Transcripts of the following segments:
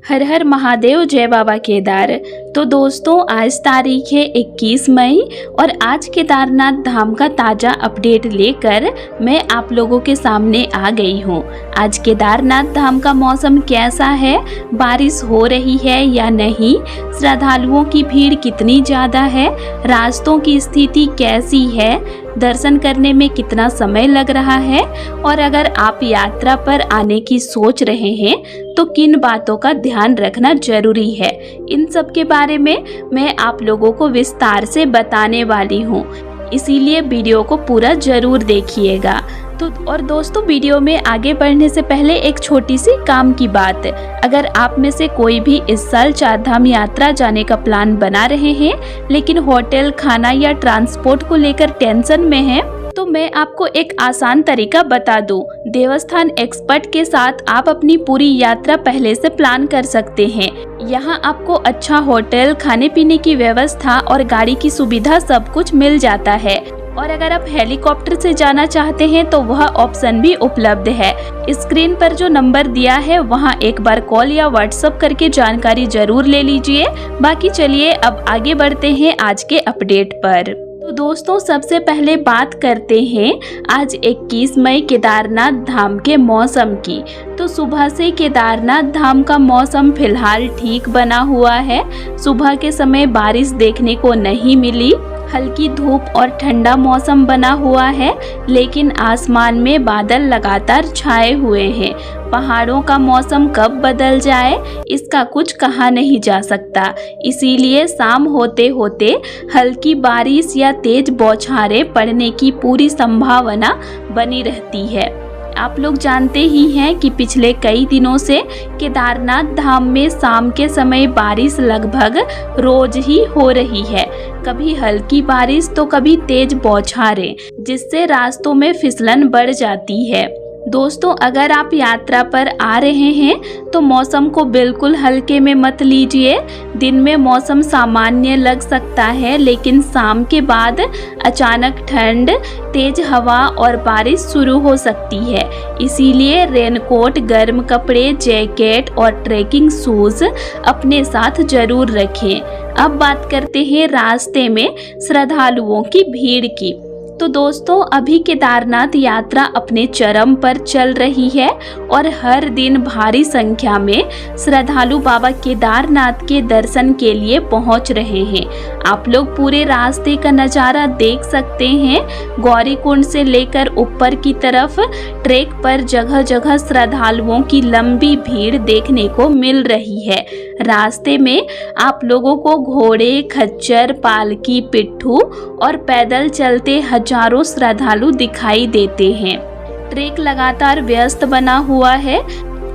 हर हर महादेव, जय बाबा केदार। तो दोस्तों, आज तारीख है 21 मई और आज केदारनाथ धाम का ताज़ा अपडेट लेकर मैं आप लोगों के सामने आ गई हूँ। आज केदारनाथ धाम का मौसम कैसा है, बारिश हो रही है या नहीं, श्रद्धालुओं की भीड़ कितनी ज़्यादा है, रास्तों की स्थिति कैसी है, दर्शन करने में कितना समय लग रहा है और अगर आप यात्रा पर आने की सोच रहे हैं तो किन बातों का ध्यान रखना जरूरी है, इन सब के बारे में मैं आप लोगों को विस्तार से बताने वाली हूँ। इसीलिए वीडियो को पूरा जरूर देखिएगा। तो और दोस्तों, वीडियो में आगे बढ़ने से पहले एक छोटी सी काम की बात। अगर आप में से कोई भी इस साल चारधाम यात्रा जाने का प्लान बना रहे हैं लेकिन होटल, खाना या ट्रांसपोर्ट को लेकर टेंशन में है, तो मैं आपको एक आसान तरीका बता दूं। देवस्थान एक्सपर्ट के साथ आप अपनी पूरी यात्रा पहले से प्लान कर सकते हैं। यहां आपको अच्छा होटल, खाने पीने की व्यवस्था और गाड़ी की सुविधा सब कुछ मिल जाता है। और अगर आप हेलीकॉप्टर से जाना चाहते हैं तो वह ऑप्शन भी उपलब्ध है। स्क्रीन पर जो नंबर दिया है वहां एक बार कॉल या व्हाट्सएप करके जानकारी जरूर ले लीजिए। बाकी चलिए अब आगे बढ़ते हैं आज के अपडेट पर। तो दोस्तों, सबसे पहले बात करते हैं आज 21 मई केदारनाथ धाम के मौसम की। तो सुबह से केदारनाथ धाम का मौसम फिलहाल ठीक बना हुआ है। सुबह के समय बारिश देखने को नहीं मिली, हल्की धूप और ठंडा मौसम बना हुआ है, लेकिन आसमान में बादल लगातार छाए हुए हैं। पहाड़ों का मौसम कब बदल जाए इसका कुछ कहा नहीं जा सकता, इसीलिए शाम होते होते हल्की बारिश या तेज बौछारें पड़ने की पूरी संभावना बनी रहती है। आप लोग जानते ही हैं कि पिछले कई दिनों से केदारनाथ धाम में शाम के समय बारिश लगभग रोज ही हो रही है। कभी हल्की बारिश तो कभी तेज बौछारें, जिससे रास्तों में फिसलन बढ़ जाती है। दोस्तों, अगर आप यात्रा पर आ रहे हैं तो मौसम को बिल्कुल हल्के में मत लीजिए। दिन में मौसम सामान्य लग सकता है, लेकिन शाम के बाद अचानक ठंड, तेज हवा और बारिश शुरू हो सकती है। इसीलिए रेनकोट, गर्म कपड़े, जैकेट और ट्रैकिंग शूज अपने साथ जरूर रखें। अब बात करते हैं रास्ते में श्रद्धालुओं की भीड़ की। तो दोस्तों, अभी केदारनाथ यात्रा अपने चरम पर चल रही है और हर दिन भारी संख्या में श्रद्धालु बाबा केदारनाथ के दर्शन के लिए पहुंच रहे हैं। आप लोग पूरे रास्ते का नज़ारा देख सकते हैं। गौरीकुंड से लेकर ऊपर की तरफ ट्रैक पर जगह जगह श्रद्धालुओं की लंबी भीड़ देखने को मिल रही है। रास्ते में आप लोगों को घोड़े, खच्चर, पालकी, पिट्ठू और पैदल चलते हजारों श्रद्धालु दिखाई देते हैं। ट्रैक लगातार व्यस्त बना हुआ है।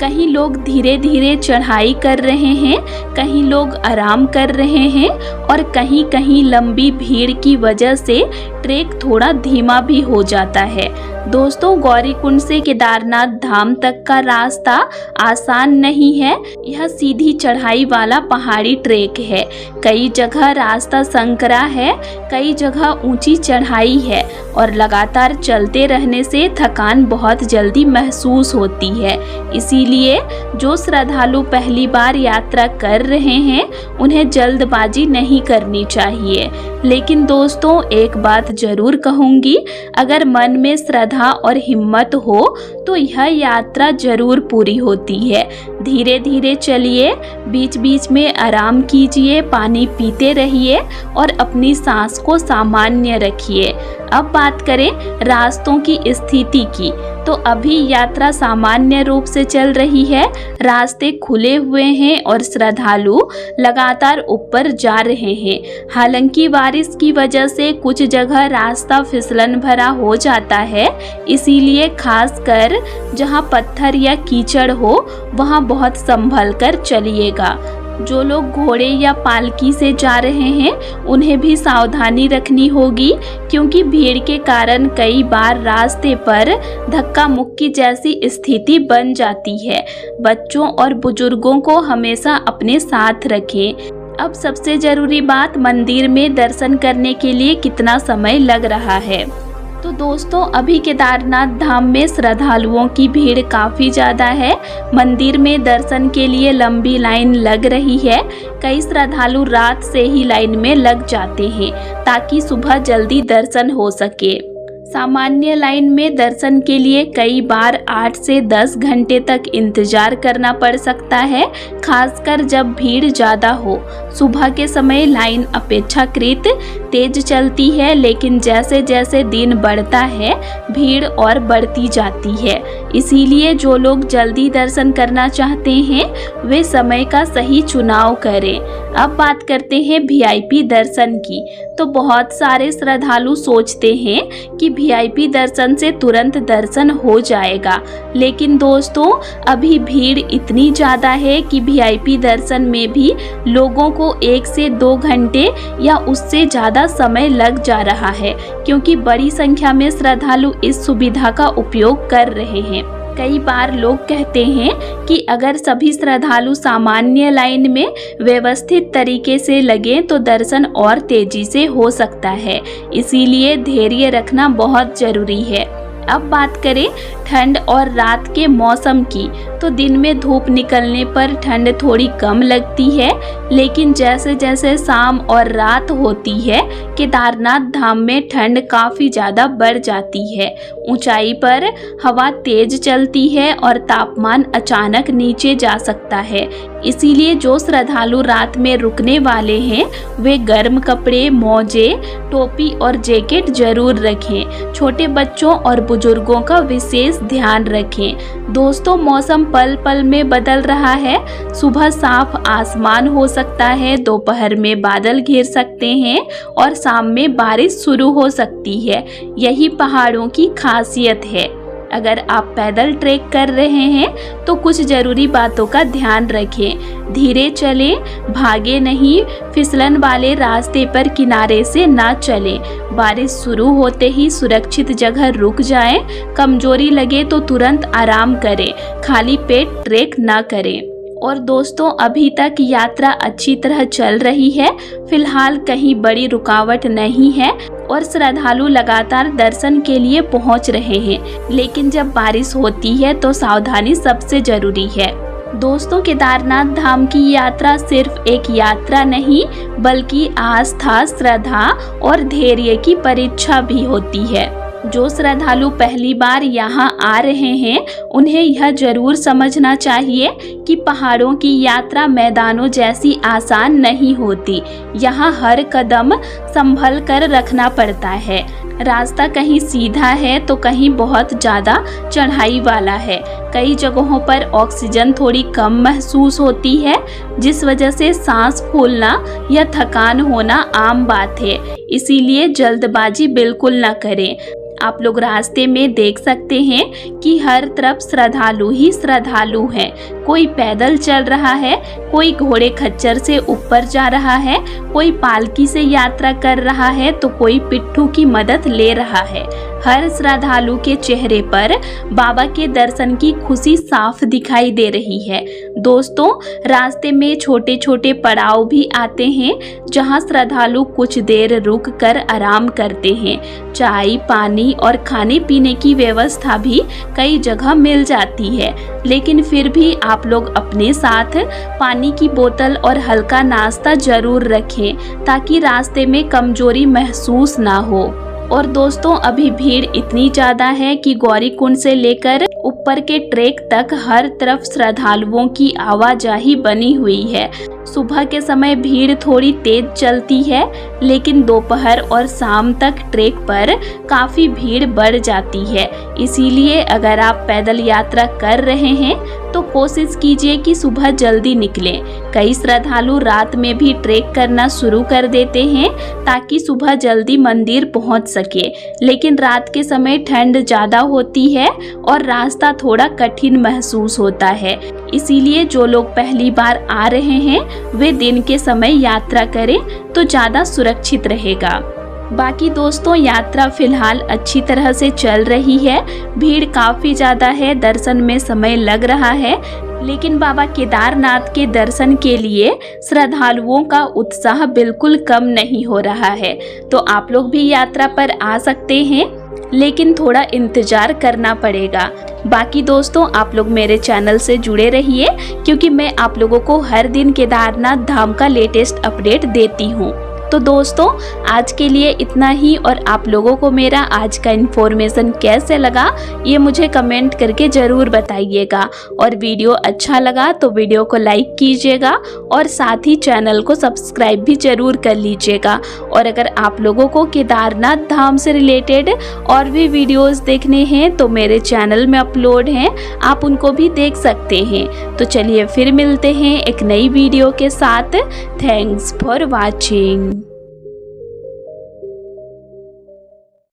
कहीं लोग धीरे धीरे चढ़ाई कर रहे हैं, कहीं लोग आराम कर रहे हैं और कहीं कहीं लंबी भीड़ की वजह से ट्रैक थोड़ा धीमा भी हो जाता है। दोस्तों, गौरीकुंड से केदारनाथ धाम तक का रास्ता आसान नहीं है। यह सीधी चढ़ाई वाला पहाड़ी ट्रैक है। कई जगह रास्ता संकरा है, कई जगह ऊंची चढ़ाई है और लगातार चलते रहने से थकान बहुत जल्दी महसूस होती है। इसीलिए जो श्रद्धालु पहली बार यात्रा कर रहे हैं उन्हें जल्दबाजी नहीं करनी चाहिए। लेकिन दोस्तों, एक बात जरूर कहूँगी, अगर मन में श्रद्धा और हिम्मत हो तो यह यात्रा जरूर पूरी होती है। धीरे धीरे चलिए, बीच बीच में आराम कीजिए, पानी पीते रहिए और अपनी सांस को सामान्य रखिए। अब बात करें रास्तों की स्थिति की, तो अभी यात्रा सामान्य रूप से चल रही है। रास्ते खुले हुए हैं और श्रद्धालु लगातार ऊपर जा रहे हैं। हालांकि बारिश की वजह से कुछ जगह रास्ता फिसलन भरा हो जाता है, इसीलिए खासकर जहां पत्थर या कीचड़ हो वहां बहुत संभल कर चलिएगा। जो लोग घोड़े या पालकी से जा रहे हैं उन्हें भी सावधानी रखनी होगी, क्योंकि भीड़ के कारण कई बार रास्ते पर धक्का मुक्की जैसी स्थिति बन जाती है। बच्चों और बुजुर्गों को हमेशा अपने साथ रखें। अब सबसे जरूरी बात, मंदिर में दर्शन करने के लिए कितना समय लग रहा है। तो दोस्तों अभी केदारनाथ धाम में श्रद्धालुओं की भीड़ काफ़ी ज़्यादा है। मंदिर में दर्शन के लिए लंबी लाइन लग रही है। कई श्रद्धालु रात से ही लाइन में लग जाते हैं ताकि सुबह जल्दी दर्शन हो सके। सामान्य लाइन में दर्शन के लिए कई बार 8 से 10 घंटे तक इंतजार करना पड़ सकता है, खासकर जब भीड़ ज़्यादा हो। सुबह के समय लाइन अपेक्षाकृत तेज चलती है, लेकिन जैसे जैसे दिन बढ़ता है भीड़ और बढ़ती जाती है। इसीलिए जो लोग जल्दी दर्शन करना चाहते हैं वे समय का सही चुनाव करें। अब बात करते हैं वीआईपी दर्शन की। तो बहुत सारे श्रद्धालु सोचते हैं कि वीआईपी दर्शन से तुरंत दर्शन हो जाएगा, लेकिन दोस्तों अभी भीड़ इतनी ज़्यादा है कि वीआईपी दर्शन में भी लोगों को 1 से 2 घंटे या उससे ज़्यादा समय लग जा रहा है, क्योंकि बड़ी संख्या में श्रद्धालु इस सुविधा का उपयोग कर रहे हैं। कई बार लोग कहते हैं कि अगर सभी श्रद्धालु सामान्य लाइन में व्यवस्थित तरीके से लगें तो दर्शन और तेजी से हो सकता है। इसीलिए धैर्य रखना बहुत जरूरी है। अब बात करें ठंड और रात के मौसम की, तो दिन में धूप निकलने पर ठंड थोड़ी कम लगती है, लेकिन जैसे जैसे शाम और रात होती है केदारनाथ धाम में ठंड काफ़ी ज़्यादा बढ़ जाती है। ऊंचाई पर हवा तेज चलती है और तापमान अचानक नीचे जा सकता है। इसीलिए जो श्रद्धालु रात में रुकने वाले हैं वे गर्म कपड़े, मोजे, टोपी और जैकेट जरूर रखें। छोटे बच्चों और बुजुर्गों का विशेष ध्यान रखें। दोस्तों मौसम पल पल में बदल रहा है। सुबह साफ आसमान हो सकता है, दोपहर में बादल घिर सकते हैं और शाम में बारिश शुरू हो सकती है। यही पहाड़ों की खासियत है। अगर आप पैदल ट्रैक कर रहे हैं तो कुछ जरूरी बातों का ध्यान रखें। धीरे चलें, भागे नहीं, फिसलन वाले रास्ते पर किनारे से ना चलें। बारिश शुरू होते ही सुरक्षित जगह रुक जाएं। कमजोरी लगे तो तुरंत आराम करें, खाली पेट ट्रैक ना करें। और दोस्तों अभी तक यात्रा अच्छी तरह चल रही है। फिलहाल कहीं बड़ी रुकावट नहीं है और श्रद्धालु लगातार दर्शन के लिए पहुंच रहे हैं। लेकिन जब बारिश होती है तो सावधानी सबसे जरूरी है। दोस्तों केदारनाथ धाम की यात्रा सिर्फ एक यात्रा नहीं बल्कि आस्था, श्रद्धा और धैर्य की परीक्षा भी होती है। जो श्रद्धालु पहली बार यहाँ आ रहे हैं उन्हें यह जरूर समझना चाहिए कि पहाड़ों की यात्रा मैदानों जैसी आसान नहीं होती। यहाँ हर कदम संभल कर रखना पड़ता है। रास्ता कहीं सीधा है तो कहीं बहुत ज़्यादा चढ़ाई वाला है। कई जगहों पर ऑक्सीजन थोड़ी कम महसूस होती है, जिस वजह से सांस फूलना या थकान होना आम बात है। इसीलिए जल्दबाजी बिल्कुल न करें। आप लोग रास्ते में देख सकते हैं कि हर तरफ श्रद्धालु ही श्रद्धालु हैं। कोई पैदल चल रहा है, कोई घोड़े खच्चर से ऊपर जा रहा है, कोई पालकी से यात्रा कर रहा है तो कोई पिट्ठू की मदद ले रहा है। हर श्रद्धालु के चेहरे पर बाबा के दर्शन की खुशी साफ दिखाई दे रही है। दोस्तों रास्ते में छोटे छोटे पड़ाव भी आते हैं जहां श्रद्धालु कुछ देर रुक कर आराम करते हैं। चाय, पानी और खाने पीने की व्यवस्था भी कई जगह मिल जाती है, लेकिन फिर भी आप लोग अपने साथ पानी की बोतल और हल्का नाश्ता जरूर रखें ताकि रास्ते में कमजोरी महसूस ना हो। और दोस्तों अभी भीड़ इतनी ज़्यादा है कि गौरीकुंड से लेकर ऊपर के ट्रैक तक हर तरफ श्रद्धालुओं की आवाजाही बनी हुई है। सुबह के समय भीड़ थोड़ी तेज चलती है, लेकिन दोपहर और शाम तक ट्रैक पर काफ़ी भीड़ बढ़ जाती है। इसीलिए अगर आप पैदल यात्रा कर रहे हैं तो कोशिश कीजिए कि सुबह जल्दी निकलें। कई श्रद्धालु रात में भी ट्रैक करना शुरू कर देते हैं ताकि सुबह जल्दी मंदिर पहुंच सके, लेकिन रात के समय ठंड ज़्यादा होती है और रास्ता थोड़ा कठिन महसूस होता है। इसीलिए जो लोग पहली बार आ रहे हैं वे दिन के समय यात्रा करें तो ज़्यादा सुरक्षित रहेगा। बाकी दोस्तों यात्रा फिलहाल अच्छी तरह से चल रही है। भीड़ काफ़ी ज़्यादा है, दर्शन में समय लग रहा है, लेकिन बाबा केदारनाथ के दर्शन के लिए श्रद्धालुओं का उत्साह बिल्कुल कम नहीं हो रहा है। तो आप लोग भी यात्रा पर आ सकते हैं। लेकिन थोड़ा इंतज़ार करना पड़ेगा। बाकी दोस्तों आप लोग मेरे चैनल से जुड़े रहिए क्योंकि मैं आप लोगों को हर दिन केदारनाथ धाम का लेटेस्ट अपडेट देती हूँ। तो दोस्तों आज के लिए इतना ही, और आप लोगों को मेरा आज का इन्फॉर्मेशन कैसे लगा ये मुझे कमेंट करके ज़रूर बताइएगा। और वीडियो अच्छा लगा तो वीडियो को लाइक कीजिएगा और साथ ही चैनल को सब्सक्राइब भी ज़रूर कर लीजिएगा। और अगर आप लोगों को केदारनाथ धाम से रिलेटेड और भी वीडियोस देखने हैं तो मेरे चैनल में अपलोड हैं, आप उनको भी देख सकते हैं। तो चलिए फिर मिलते हैं एक नई वीडियो के साथ। Thanks for watching.